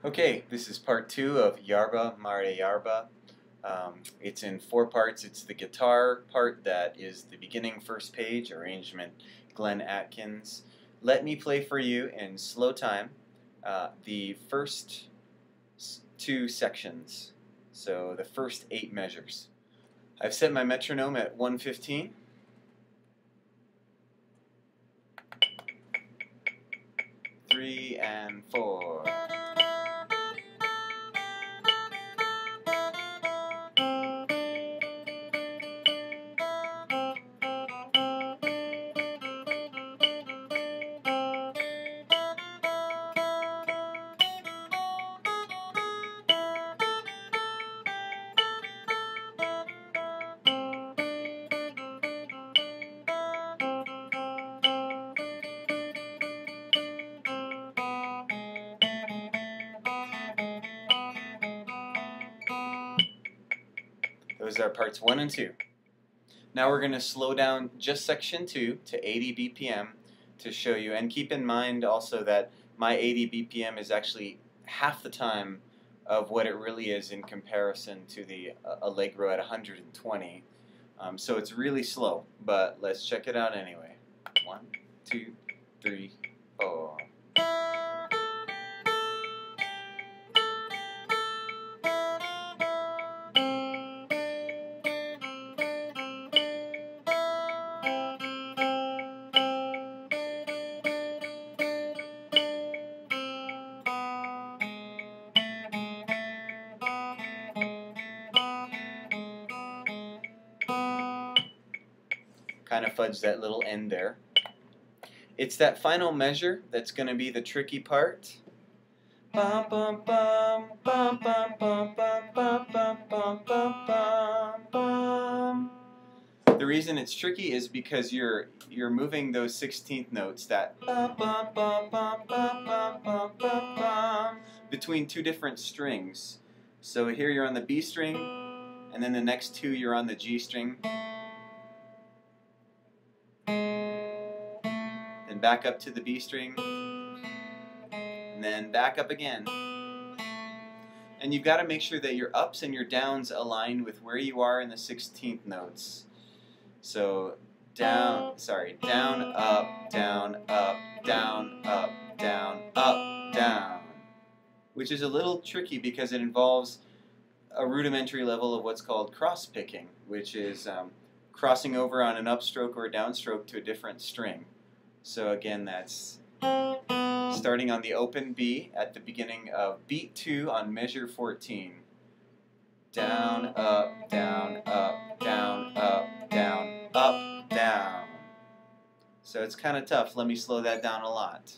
Okay, this is part 2 of Jarba, Mare Jarba. It's in 4 parts. It's the guitar part that is the beginning first page, arrangement Glenn Atkins. Let me play for you in slow time the first 2 sections, so the first 8 measures. I've set my metronome at 115. Three and 4. Those are parts 1 and 2. Now we're going to slow down just section 2 to 80 BPM to show you. And keep in mind also that my 80 BPM is actually half the time of what it really is in comparison to the Allegro at 120. So it's really slow, but let's check it out anyway. 1, 2, 3, 4. Kind of fudge that little end there. It's that final measure that's going to be the tricky part. Bum, bum, bum, bum, bum, bum, bum, bum, bum, bum, bum, bum. The reason it's tricky is because you're moving those 16th notes, that bum, bum, bum, bum, bum, bum, bum, bum, bum, between 2 different strings. So here you're on the B string, and then the next 2 you're on the G string. Then back up to the B string, and then back up again. And you've got to make sure that your ups and your downs align with where you are in the 16th notes. So down, up, down, up, down, up, down, up, down. Which is a little tricky because it involves a rudimentary level of what's called cross-picking, which is crossing over on an upstroke or a downstroke to a different string. So again, that's starting on the open B at the beginning of beat 2 on measure 14. Down, up, down, up, down, up, down, up, down. So it's kind of tough. Let me slow that down a lot.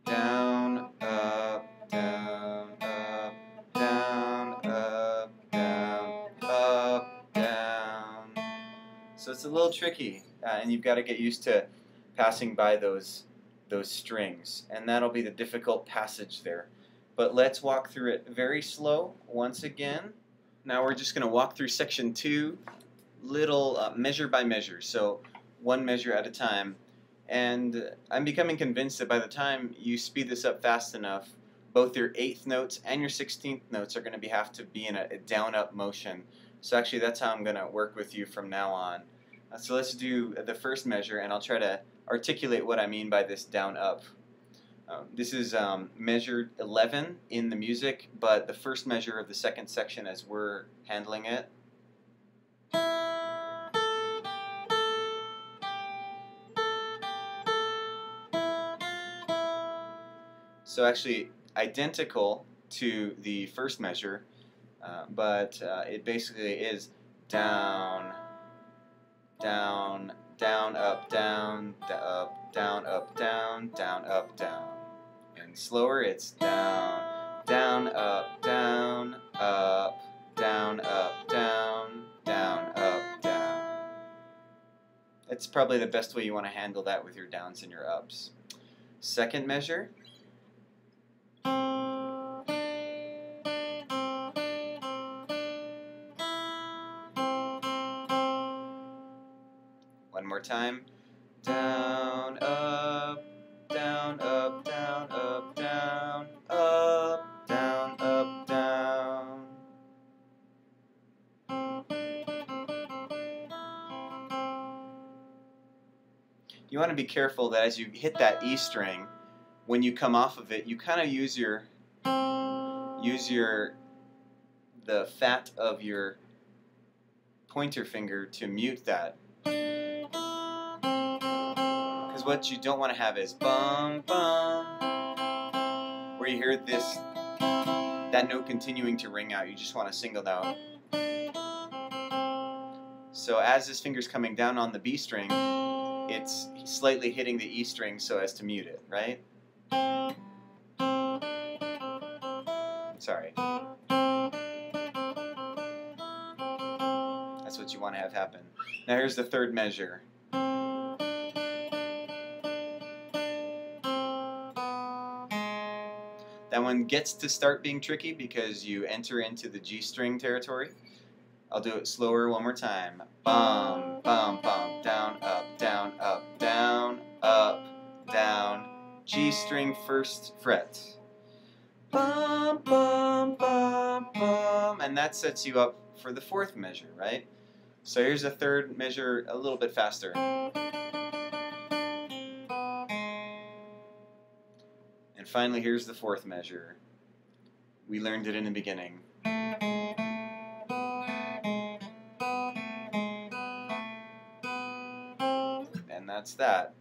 Down, up, down, up, down, up, down, up, down. So it's a little tricky, and you've got to get used to passing by those strings, and that'll be the difficult passage there. But let's walk through it very slow once again. Now we're just going to walk through section 2, little measure by measure, so one measure at a time. And I'm becoming convinced that by the time you speed this up fast enough, both your 8th notes and your 16th notes are going to have to be in a down-up motion. So actually that's how I'm going to work with you from now on. So let's do the first measure, and I'll try to articulate what I mean by this down-up. This is measure 11 in the music, but the first measure of the second section as we're handling it. So actually identical to the first measure, but it basically is down, down, down, up, down, up, down, up, down, down, up, down. And slower, it's down, down, up, down, up, down, up, down, down, up, down. That's probably the best way you want to handle that with your downs and your ups. Second measure. One more time. Down, up, down, up, down, up, down, up. you want to be careful that as you hit that E string, when you come off of it, you kind of use the fat of your pointer finger to mute that. Because what you don't want to have is bum bum, where you hear that note continuing to ring out. You just want to single out. So as this finger's coming down on the B string, it's slightly hitting the E string so as to mute it, right? Sorry. That's what you want to have happen. Now here's the third measure. That one gets to start being tricky because you enter into the G string territory. I'll do it slower one more time. Bum, bum, bum, down, up, down, up, down, up, down. G string first fret. Bum, bum, bum, bum. And that sets you up for the fourth measure, right? So here's the third measure a little bit faster. And finally, here's the fourth measure. We learned it in the beginning. And that's that.